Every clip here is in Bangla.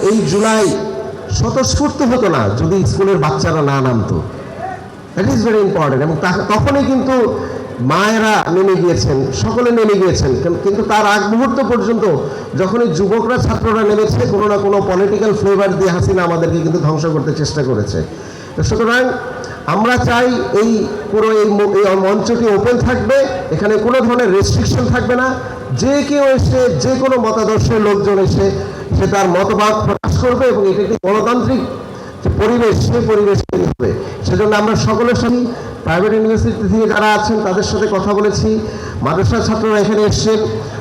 এই জুলাই স্বতঃস্ফূর্ত হতো না যদি স্কুলের বাচ্চারা না নামতো। That is very important. এবং তখনই কিন্তু মায়েরা নেমে গিয়েছেন, সকলে নেমে গিয়েছেন। কিন্তু তার আগ মুহূর্ত পর্যন্ত যখনই যুবকরা ছাত্ররা নেমেছে, কোনো না কোনো পলিটিক্যাল ফ্লেভার দিয়ে হাসিনা আমাদেরকে কিন্তু ধ্বংস করতে চেষ্টা করেছে। তো সুতরাং আমরা চাই এই পুরো এই মঞ্চটি ওপেন থাকবে, এখানে কোনো ধরনের রেস্ট্রিকশন থাকবে না। যে কেউ এসে, যে কোনো মতাদর্শের লোকজন এসে সে তার মতবাদ প্রকাশ করবে এবং এটা একটি গণতান্ত্রিক যে পরিবেশ, সেই পরিবেশ তৈরি হবে। সেজন্য আমরা সকলের সাথে, প্রাইভেট ইউনিভার্সিটি থেকে যারা আছেন তাদের সাথে কথা বলেছি, মাদ্রাসা ছাত্ররা এখানে এসছেন,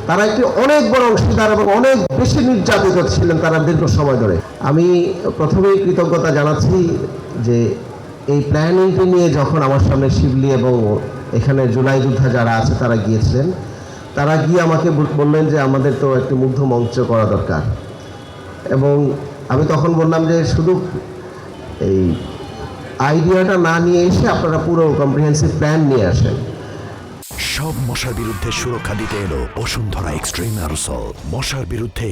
তারা একটি অনেক বড় অংশীদার এবং অনেক বেশি নির্যাতিত ছিলেন তারা দীর্ঘ সময় ধরে। আমি প্রথমেই কৃতজ্ঞতা জানাচ্ছি যে এই প্ল্যানিংটি নিয়ে যখন আমার সামনে শিবলি এবং এখানে জুলাই যোদ্ধা যারা আছে তারা গিয়েছিলেন, তারা গিয়ে আমাকে বললেন যে আমাদের তো একটি মুগ্ধ মঞ্চ করা দরকার। এবং আমি তখন বললাম যে শুধু এই আইডিয়াটা না নিয়ে এসে আপনারা পুরো কম্প্রিহেন্সিভ প্ল্যান নিয়ে আসেন। সব মশার বিরুদ্ধে সুরক্ষা দিতে এলো বসুন্ধরা এক্সট্রিম অ্যারোসল, মশার বিরুদ্ধে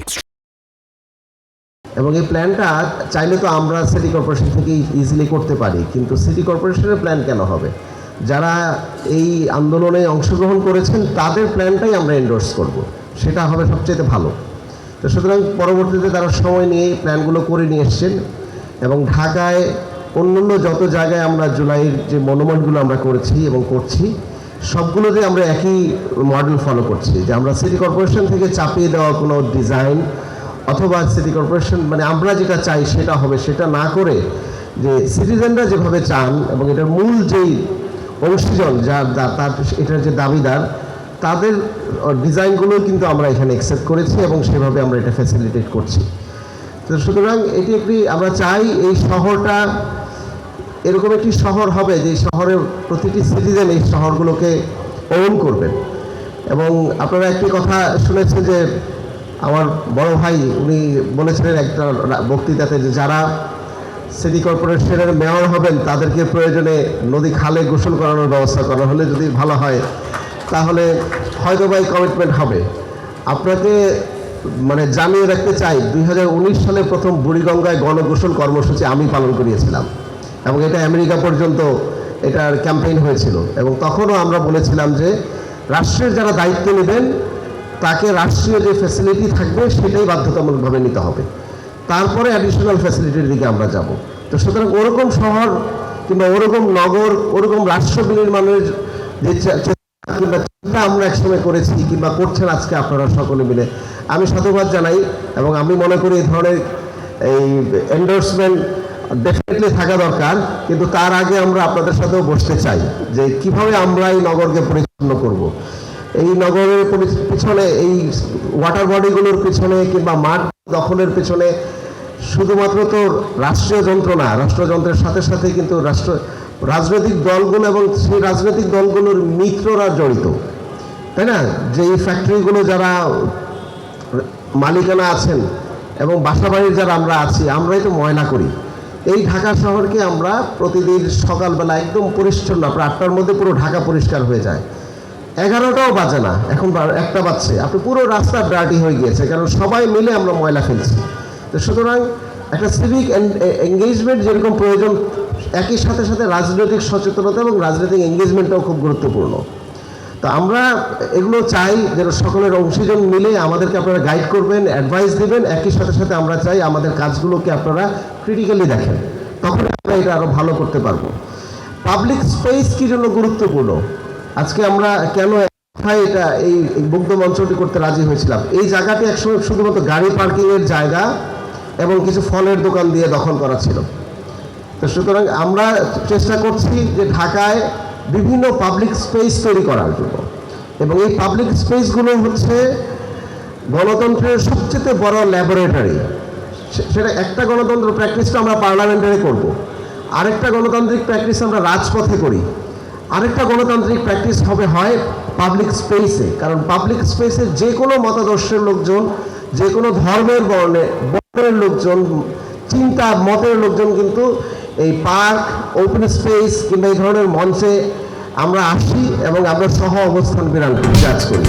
এবং এই প্ল্যানটা চাইলে তো আমরা সিটি কর্পোরেশন থেকে ইজিলি করতে পারি, কিন্তু সিটি কর্পোরেশনের প্ল্যান কেন হবে? যারা এই আন্দোলনে অংশগ্রহণ করেছেন তাদের প্ল্যানটাই আমরা এন্ডোর্স করব, সেটা হবে সবচেয়ে ভালো। তো সুতরাং পরবর্তীতে তারা সময় নিয়ে প্ল্যানগুলো করে নিয়ে এসছেন এবং ঢাকায় অন্যান্য যত জায়গায় আমরা জুলাইয়ের যে মনুমেন্টগুলো আমরা করেছি এবং করছি, সবগুলোতে আমরা একই মডেল ফলো করছি, যে আমরা সিটি কর্পোরেশন থেকে চাপিয়ে দেওয়া কোনো ডিজাইন অথবা সিটি কর্পোরেশন মানে আমরা যেটা চাই সেটা হবে, সেটা না করে যে সিটিজেনরা যেভাবে চান এবং এটার মূল যেই অংশীজন তার এটার যে দাবিদার, তাদের ডিজাইনগুলো কিন্তু আমরা এখানে অ্যাকসেপ্ট করেছি এবং সেভাবে আমরা এটা ফ্যাসিলিটেট করছি। তো সুতরাং এটি একটি, আমরা চাই এই শহরটা এরকম একটি শহর হবে যে শহরের প্রতিটি সিটিজেন এই শহরগুলোকে ওন করবেন। এবং আপনারা একটি কথা শুনেছেন যে আমার বড় ভাই উনি বলেছিলেন একটা বক্তৃতাতে যে যারা সিটি কর্পোরেশনের মেয়র হবেন তাদেরকে প্রয়োজনে নদী খালে গোসল করানোর ব্যবস্থা করা হলে যদি ভালো হয়, তাহলে হয়তো বা এই কমিটমেন্ট হবে। আপনাকে মানে জানিয়ে রাখতে চাই, 2019 সালে প্রথম বুড়িগঙ্গায় গণগোসল কর্মসূচি আমি পালন করিয়েছিলাম এবং এটা আমেরিকা পর্যন্ত এটার ক্যাম্পেইন হয়েছিল। এবং তখনও আমরা বলেছিলাম যে রাষ্ট্রের যারা দায়িত্ব নেবেন তাকে রাষ্ট্রীয় যে ফ্যাসিলিটি থাকবে সেটাই বাধ্যতামূলকভাবে নিতে হবে, তারপরে অ্যাডিশনাল ফ্যাসিলিটির দিকে আমরা যাব। তো সুতরাং ওরকম শহর কিংবা ওরকম নগর, ওরকম রাষ্ট্র বিনির্মাণের যে কিংবা চিন্তা আমরা একসময় করেছি কিংবা করছেন আজকে আপনারা সকলে মিলে, আমি সাধুবাদ জানাই। এবং আমি মনে করি এই ধরনের এই এন্ডোর্সমেন্ট ডেফিনেটলি থাকা দরকার, কিন্তু তার আগে আমরা আপনাদের সাথেও বসতে চাই যে কিভাবে আমরা এই নগরকে পরিচ্ছন্ন করব। এই নগরের পিছনে, এই ওয়াটার বডিগুলোর পিছনে কিংবা মাঠ দখলের পিছনে শুধুমাত্র তো রাষ্ট্রীয় যন্ত্র না, রাষ্ট্রযন্ত্রের সাথে সাথে কিন্তু রাজনৈতিক দলগুলো এবং সেই রাজনৈতিক দলগুলোর মিত্ররা জড়িত, তাই না? যে এই ফ্যাক্টরিগুলো যারা মালিকানা আছেন এবং বাসাবাড়ির যারা আমরা আছি, আমরাই তো ময়লা করি। এই ঢাকা শহরকে আমরা প্রতিদিন সকালবেলা একদম পরিচ্ছন্ন, আপনার 8টার মধ্যে পুরো ঢাকা পরিষ্কার হয়ে যায়, 11টাও বাজে না, এখন 1টা বাজছে, আপনি পুরো রাস্তা ডার্টি হয়ে গিয়েছে, কারণ সবাই মিলে আমরা ময়লা ফেলছি। তো সুতরাং একটা সিভিক এঙ্গেজমেন্ট যেরকম প্রয়োজন, একই সাথে সাথে রাজনৈতিক সচেতনতা এবং রাজনৈতিক এঙ্গেজমেন্টটাও খুব গুরুত্বপূর্ণ। তো আমরা এগুলো চাই যেন সকলের অংশীজন মিলে আমাদেরকে আপনারা গাইড করবেন, অ্যাডভাইস দেবেন। একই সাথে সাথে আমরা চাই আমাদের কাজগুলোকে আপনারা ক্রিটিক্যালি দেখেন, তখন আমরা এটা আরও ভালো করতে পারবো। পাবলিক স্পেস কী জন্য গুরুত্বপূর্ণ, আজকে আমরা কেন এটা এই মুগ্ধ মঞ্চটি করতে রাজি হয়েছিলাম? এই জায়গাটি একসময় শুধুমাত্র গাড়ি পার্কিংয়ের জায়গা এবং কিছু ফলের দোকান দিয়ে দখল করা ছিল। তো সুতরাং আমরা চেষ্টা করছি যে ঢাকায় বিভিন্ন পাবলিক স্পেস তৈরি করার জন্য, এবং এই পাবলিক স্পেসগুলো হচ্ছে গণতন্ত্রের সবচেয়ে বড় ল্যাবরেটরি। সেটা একটা গণতন্ত্র প্র্যাকটিসটা আমরা পার্লামেন্টারে করব, আরেকটা গণতান্ত্রিক প্র্যাকটিস আমরা রাজপথে করি, আরেকটা গণতান্ত্রিক প্র্যাকটিস হবে হয় পাবলিক স্পেসে। কারণ পাবলিক স্পেসে যে কোনো মতাদর্শের লোকজন, যে কোনো ধর্মের বর্ণের লোকজন, চিন্তা মতের লোকজন কিন্তু এই পার্ক, ওপেন স্পেস কিংবা এই ধরনের মঞ্চে আমরা আসি এবং আমরা সহ অবস্থান বিরাজ করি।